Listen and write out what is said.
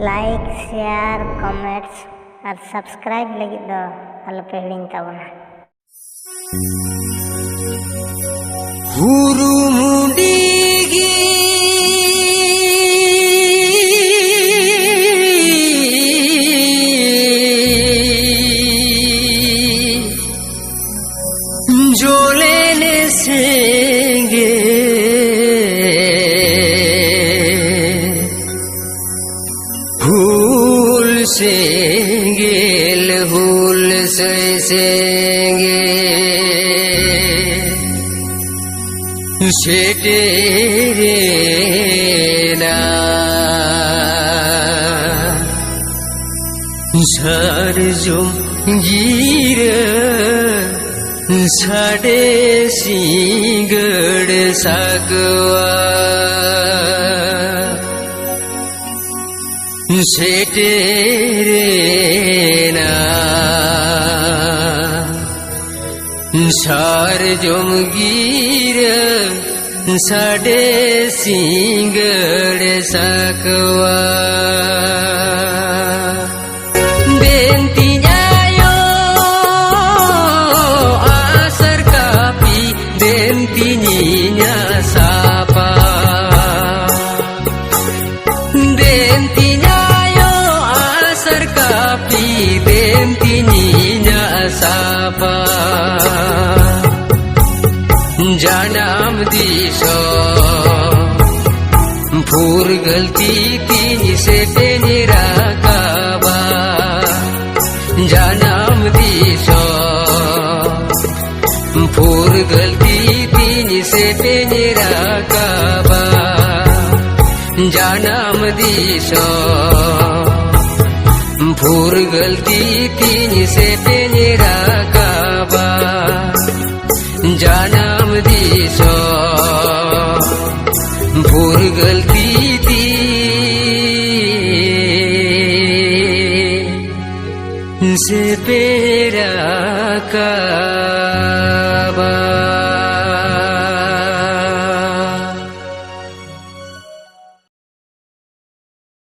लाइक share comments और subscribe लगी दो आलोपे हिड़िंग ताबोना। हुरुमुडिगी जोलेने सेंगे हुल सेंगेल हुल सेंगे शेटेरेना सरजुम गिर साडे सिंगड़ सकवा शेटेरेना सरजुम गिर साडे सिंगड़ सकवा बेंतियायो आसर कापी बेंतिनिया सापा बेंतियायो आसर कापी बेंतिनिया सापा जानम दिसो फूर गलती तीन से तेरा काबा जानम दिसो फूर गलती तीन से तेरा काबा जानम दिसो फूर गलती तीन से तेरा काबा जानम दिसो भूर गलती तीन से पेरा का